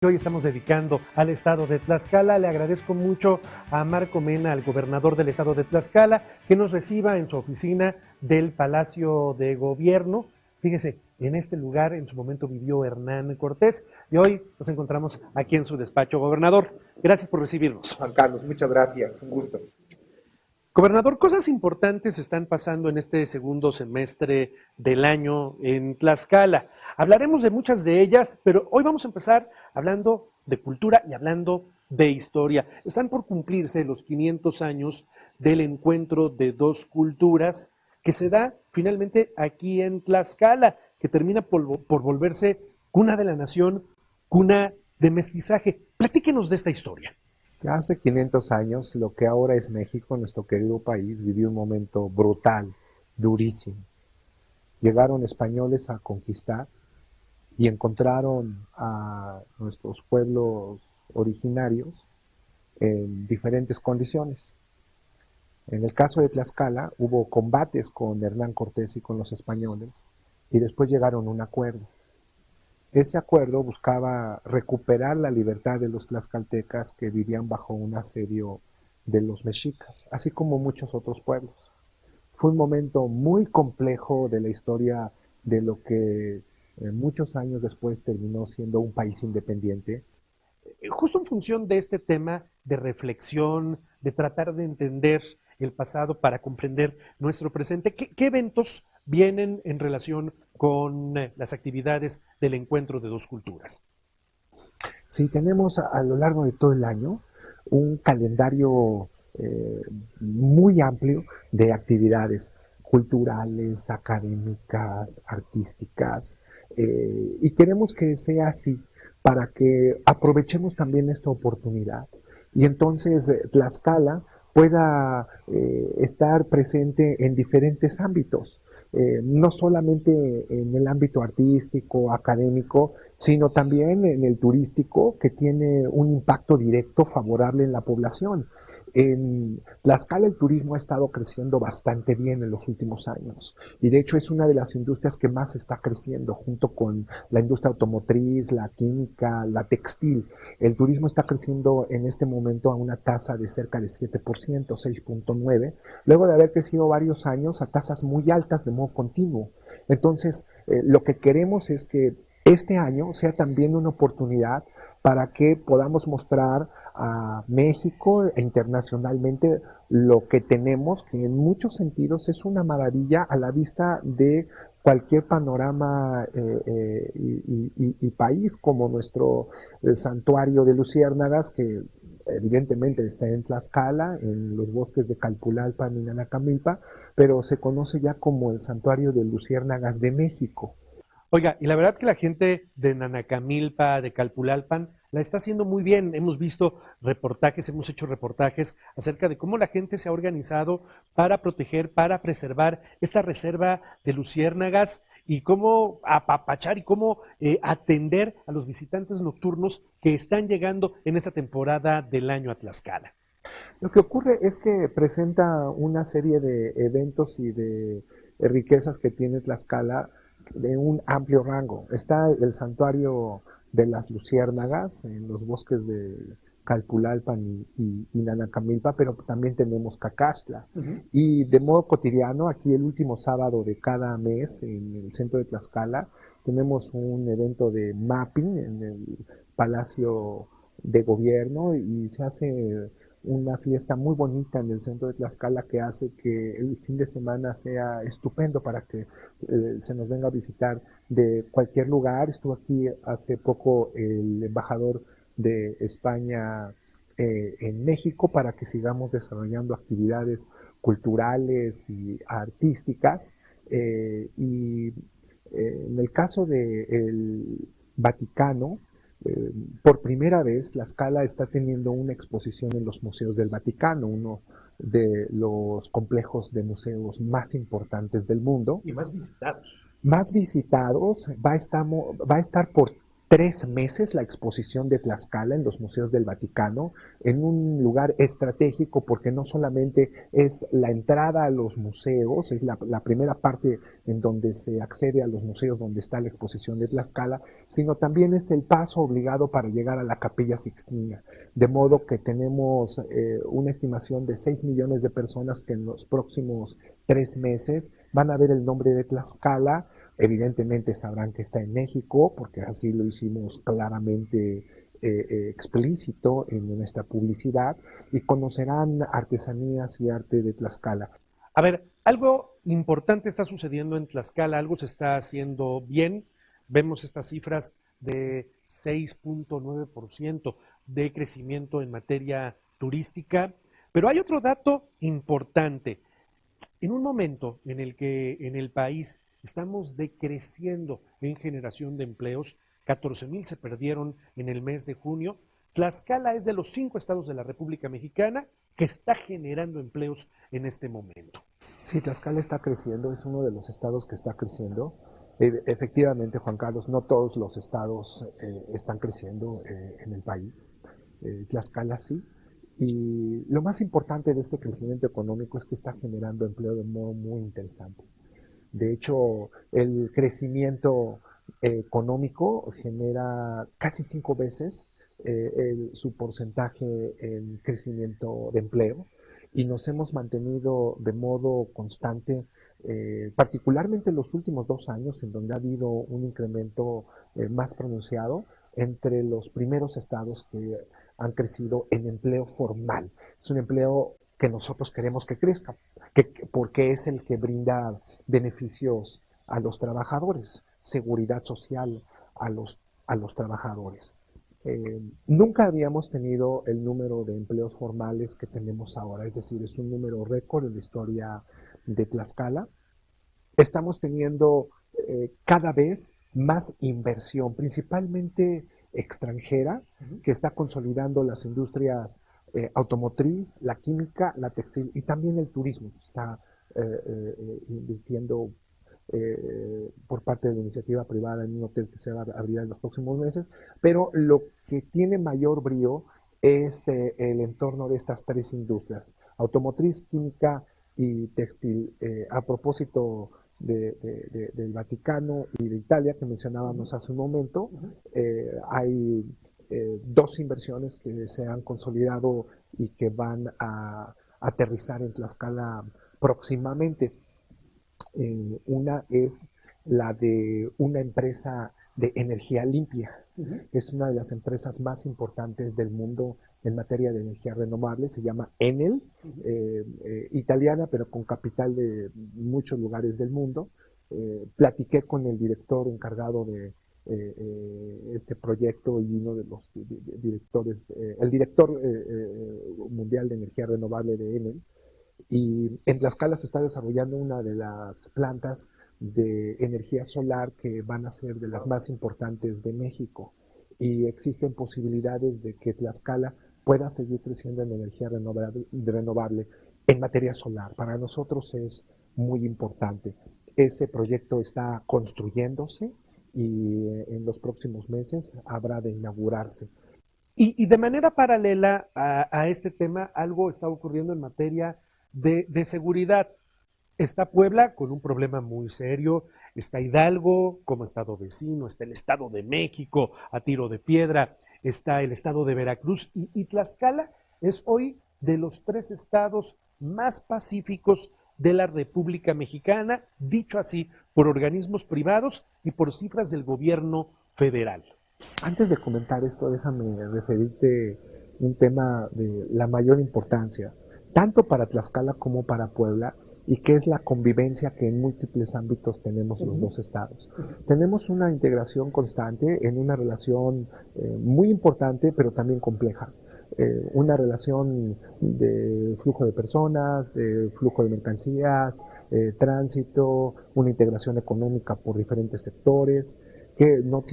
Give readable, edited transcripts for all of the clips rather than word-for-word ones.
Hoy estamos dedicando al estado de Tlaxcala. Le agradezco mucho a Marco Mena, al gobernador del estado de Tlaxcala, que nos reciba en su oficina del Palacio de Gobierno. Fíjese, en este lugar en su momento vivió Hernán Cortés y hoy nos encontramos aquí en su despacho. Gobernador, gracias por recibirnos. Juan Carlos, muchas gracias, un gusto. Gobernador, cosas importantes están pasando en este segundo semestre del año en Tlaxcala. Hablaremos de muchas de ellas, pero hoy vamos a empezar hablando de cultura y hablando de historia. Están por cumplirse los 500 años del encuentro de dos culturas que se da finalmente aquí en Tlaxcala, que termina por volverse cuna de la nación, cuna de mestizaje. Platíquenos de esta historia. Hace 500 años, lo que ahora es México, nuestro querido país, vivió un momento brutal, durísimo. Llegaron españoles a conquistar y encontraron a nuestros pueblos originarios en diferentes condiciones. En el caso de Tlaxcala, hubo combates con Hernán Cortés y con los españoles, y después llegaron a un acuerdo. Ese acuerdo buscaba recuperar la libertad de los tlaxcaltecas que vivían bajo un asedio de los mexicas, así como muchos otros pueblos. Fue un momento muy complejo de la historia de lo que muchos años después terminó siendo un país independiente. Justo en función de este tema de reflexión, de tratar de entender el pasado para comprender nuestro presente, ¿qué eventos vienen en relación con las actividades del encuentro de dos culturas? Sí, tenemos a lo largo de todo el año un calendario muy amplio de actividades culturales, académicas, artísticas, y queremos que sea así para que aprovechemos también esta oportunidad y entonces Tlaxcala pueda estar presente en diferentes ámbitos, no solamente en el ámbito artístico, académico, sino también en el turístico, que tiene un impacto directo favorable en la población. En Tlaxcala el turismo ha estado creciendo bastante bien en los últimos años y de hecho es una de las industrias que más está creciendo junto con la industria automotriz, la química, la textil. El turismo está creciendo en este momento a una tasa de cerca de 7%, 6.9%, luego de haber crecido varios años a tasas muy altas de modo continuo. Entonces, lo que queremos es que este año sea también una oportunidad para que podamos mostrar a México e internacionalmente lo que tenemos, que en muchos sentidos es una maravilla a la vista de cualquier panorama y país, como nuestro santuario de luciérnagas, que evidentemente está en Tlaxcala, en los bosques de Calpulalpan y Nanacamilpa, pero se conoce ya como el santuario de luciérnagas de México. Oiga, y la verdad que la gente de Nanacamilpa, de Calpulalpan, la está haciendo muy bien. Hemos visto reportajes, hemos hecho reportajes acerca de cómo la gente se ha organizado para proteger, para preservar esta reserva de luciérnagas y cómo apapachar y cómo atender a los visitantes nocturnos que están llegando en esta temporada del año a Tlaxcala. Lo que ocurre es que presenta una serie de eventos y de riquezas que tiene Tlaxcala de un amplio rango. Está el santuario de las luciérnagas en los bosques de Calpulalpan y Nanacamilpa, pero también tenemos Cacaxtla. Y de modo cotidiano, aquí el último sábado de cada mes en el centro de Tlaxcala, tenemos un evento de mapping en el Palacio de Gobierno y se hace una fiesta muy bonita en el centro de Tlaxcala que hace que el fin de semana sea estupendo para que se nos venga a visitar de cualquier lugar. Estuvo aquí hace poco el embajador de España en México para que sigamos desarrollando actividades culturales y artísticas. Y en el caso del Vaticano, por primera vez Tlaxcala está teniendo una exposición en los museos del Vaticano, uno de los complejos de museos más importantes del mundo. Y más visitados. Más visitados, va a estar por 3 meses la exposición de Tlaxcala en los museos del Vaticano, en un lugar estratégico porque no solamente es la entrada a los museos, es la primera parte en donde se accede a los museos donde está la exposición de Tlaxcala, sino también es el paso obligado para llegar a la Capilla Sixtina. De modo que tenemos una estimación de 6 millones de personas que en los próximos 3 meses van a ver el nombre de Tlaxcala. Evidentemente sabrán que está en México, porque así lo hicimos claramente explícito en nuestra publicidad, y conocerán artesanías y arte de Tlaxcala. A ver, algo importante está sucediendo en Tlaxcala, algo se está haciendo bien. Vemos estas cifras de 6.9% de crecimiento en materia turística, pero hay otro dato importante. En un momento en el que en el país estamos decreciendo en generación de empleos, 14,000 se perdieron en el mes de junio. Tlaxcala es de los 5 estados de la República Mexicana que está generando empleos en este momento. Sí, Tlaxcala está creciendo, es uno de los estados que está creciendo. Efectivamente, Juan Carlos, no todos los estados están creciendo en el país. Tlaxcala sí. Y lo más importante de este crecimiento económico es que está generando empleo de modo muy interesante. De hecho, el crecimiento económico genera casi 5 veces su porcentaje en crecimiento de empleo, y nos hemos mantenido de modo constante, particularmente en los últimos 2 años, en donde ha habido un incremento más pronunciado entre los primeros estados que han crecido en empleo formal. Es un empleo que nosotros queremos que crezca, porque es el que brinda beneficios a los trabajadores, seguridad social a los trabajadores. Nunca habíamos tenido el número de empleos formales que tenemos ahora, es decir, es un número récord en la historia de Tlaxcala. Estamos teniendo cada vez más inversión, principalmente extranjera, que está consolidando las industrias automotriz, la química, la textil y también el turismo. Está invirtiendo por parte de la iniciativa privada en un hotel que se va a abrir en los próximos meses, pero lo que tiene mayor brío es el entorno de estas 3 industrias, automotriz, química y textil. A propósito del Vaticano y de Italia, que mencionábamos hace un momento, hay 2 inversiones que se han consolidado y que van a aterrizar en Tlaxcala próximamente. Una es la de una empresa de energía limpia, que es una de las empresas más importantes del mundo en materia de energía renovable. Se llama Enel, italiana, pero con capital de muchos lugares del mundo. Platiqué con el director encargado de este proyecto y uno de los directores, el director mundial de energía renovable de Enel. Y en Tlaxcala se está desarrollando una de las plantas de energía solar que van a ser de las más importantes de México. Y existen posibilidades de que Tlaxcala pueda seguir creciendo en energía renovable en materia solar. Para nosotros es muy importante. Ese proyecto está construyéndose y en los próximos meses habrá de inaugurarse. Y de manera paralela a este tema, algo está ocurriendo en materia de seguridad. Está Puebla con un problema muy serio, está Hidalgo como estado vecino, está el Estado de México a tiro de piedra, está el estado de Veracruz y Tlaxcala es hoy de los 3 estados más pacíficos de la República Mexicana, dicho así por organismos privados y por cifras del gobierno federal. Antes de comentar esto, déjame referirte un tema de la mayor importancia, tanto para Tlaxcala como para Puebla, y que es la convivencia que en múltiples ámbitos tenemos los dos estados. Tenemos una integración constante en una relación muy importante, pero también compleja. Una relación de flujo de personas, de flujo de mercancías, tránsito, una integración económica por diferentes sectores, que no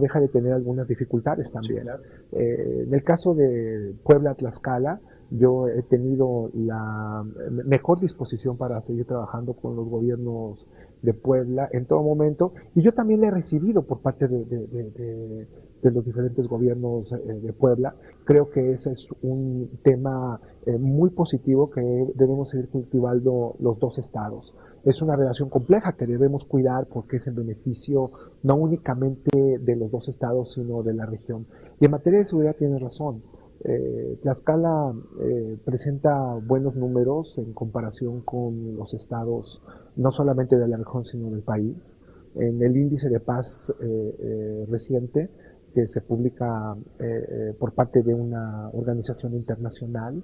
deja de tener algunas dificultades también. Sí, claro. En el caso de Puebla-Tlaxcala, yo he tenido la mejor disposición para seguir trabajando con los gobiernos de Puebla en todo momento, y yo también la he recibido por parte de los diferentes gobiernos de Puebla. Creo que ese es un tema muy positivo que debemos seguir cultivando los dos estados. Es una relación compleja que debemos cuidar porque es en beneficio no únicamente de los dos estados, sino de la región. Y en materia de seguridad tienes razón. Tlaxcala presenta buenos números en comparación con los estados, no solamente de la región, sino del país. En el índice de paz reciente, que se publica por parte de una organización internacional,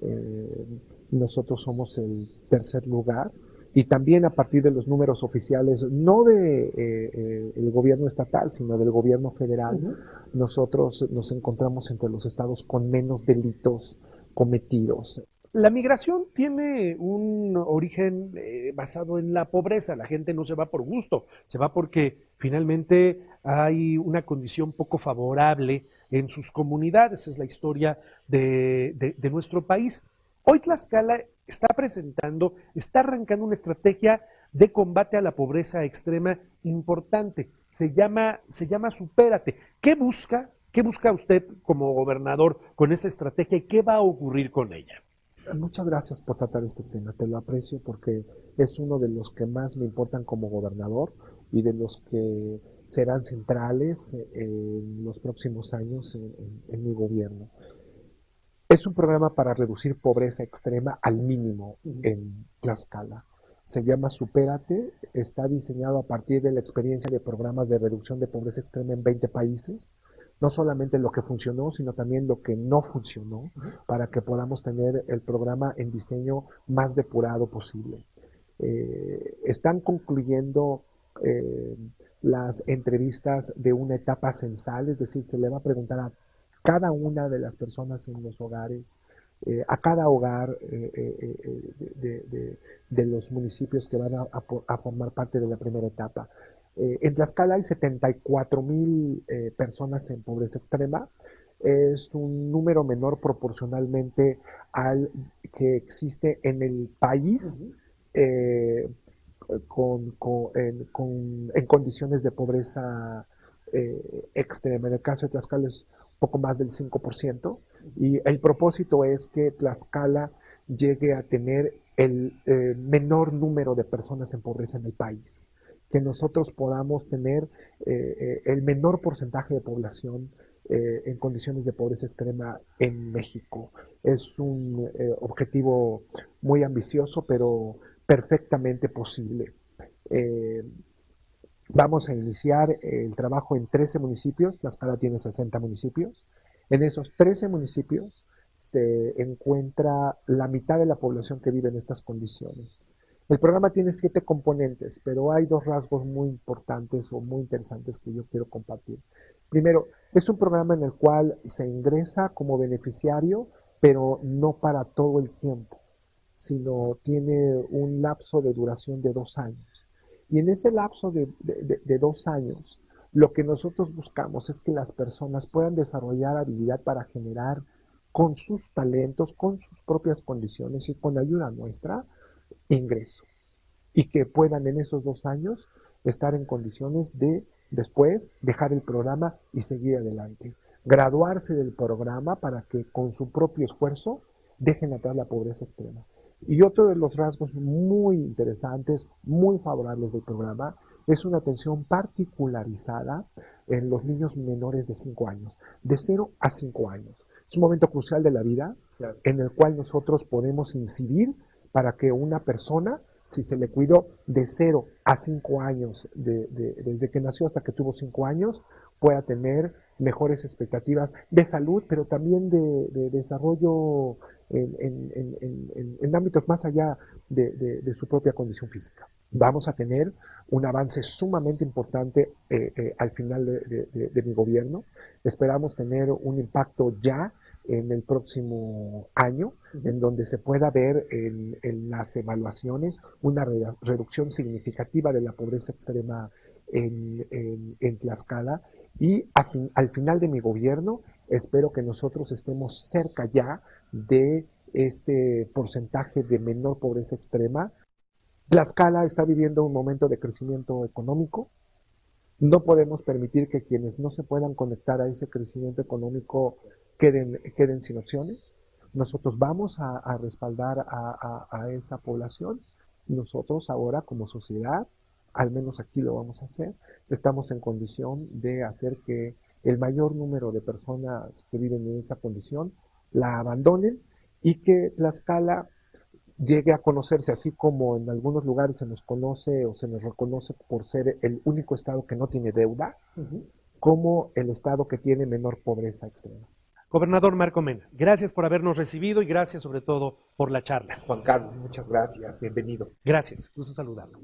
eh, nosotros somos el tercer lugar. Y también a partir de los números oficiales, no de el gobierno estatal, sino del gobierno federal, nosotros nos encontramos entre los estados con menos delitos cometidos. La migración tiene un origen basado en la pobreza. La gente no se va por gusto, se va porque finalmente hay una condición poco favorable en sus comunidades. Es la historia de nuestro país. Hoy Tlaxcala está presentando, está arrancando una estrategia de combate a la pobreza extrema importante. Se llama Supérate. ¿Qué busca usted como gobernador con esa estrategia y qué va a ocurrir con ella? Muchas gracias por tratar este tema, te lo aprecio porque es uno de los que más me importan como gobernador y de los que serán centrales en los próximos años en mi gobierno. Es un programa para reducir pobreza extrema al mínimo en Tlaxcala. Se llama Supérate, está diseñado a partir de la experiencia de programas de reducción de pobreza extrema en 20 países. No solamente lo que funcionó, sino también lo que no funcionó, para que podamos tener el programa en diseño más depurado posible. Están concluyendo las entrevistas de una etapa censal, es decir, se le va a preguntar a cada una de las personas en los hogares, a cada hogar de los municipios que van a formar parte de la primera etapa. En Tlaxcala hay 74,000 personas en pobreza extrema. Es un número menor proporcionalmente al que existe en el país en condiciones de pobreza extrema. En el caso de Tlaxcala es poco más del 5%, y el propósito es que Tlaxcala llegue a tener el menor número de personas en pobreza en el país, que nosotros podamos tener el menor porcentaje de población en condiciones de pobreza extrema en México. Es un objetivo muy ambicioso, pero perfectamente posible. Vamos a iniciar el trabajo en 13 municipios, Tlaxcala tiene 60 municipios. En esos 13 municipios se encuentra la mitad de la población que vive en estas condiciones. El programa tiene 7 componentes, pero hay 2 rasgos muy importantes o muy interesantes que yo quiero compartir. Primero, es un programa en el cual se ingresa como beneficiario, pero no para todo el tiempo, sino tiene un lapso de duración de 2 años. Y en ese lapso de 2 años, lo que nosotros buscamos es que las personas puedan desarrollar habilidad para generar con sus talentos, con sus propias condiciones y con ayuda nuestra, ingreso. Y que puedan en esos 2 años estar en condiciones de después dejar el programa y seguir adelante. Graduarse del programa para que con su propio esfuerzo dejen atrás la pobreza extrema. Y otro de los rasgos muy interesantes, muy favorables del programa, es una atención particularizada en los niños menores de 5 años, de 0 a 5 años. Es un momento crucial de la vida, claro, en el cual nosotros podemos incidir para que una persona, si se le cuidó de 0 a 5 años, desde que nació hasta que tuvo 5 años, pueda tener mejores expectativas de salud, pero también de desarrollo en ámbitos más allá de su propia condición física. Vamos a tener un avance sumamente importante al final de mi gobierno. Esperamos tener un impacto ya en el próximo año, en donde se pueda ver en las evaluaciones una reducción significativa de la pobreza extrema en Tlaxcala. Y al final de mi gobierno espero que nosotros estemos cerca ya de este porcentaje de menor pobreza extrema. Tlaxcala está viviendo un momento de crecimiento económico. No podemos permitir que quienes no se puedan conectar a ese crecimiento económico queden sin opciones. Nosotros vamos a respaldar a esa población. Nosotros ahora como sociedad, al menos aquí lo vamos a hacer, estamos en condición de hacer que el mayor número de personas que viven en esa condición la abandonen y que Tlaxcala llegue a conocerse, así como en algunos lugares se nos conoce o se nos reconoce por ser el único estado que no tiene deuda, como el estado que tiene menor pobreza extrema. Gobernador Marco Mena, gracias por habernos recibido y gracias sobre todo por la charla. Juan Carlos, muchas gracias, bienvenido. Gracias, gusto saludarlo.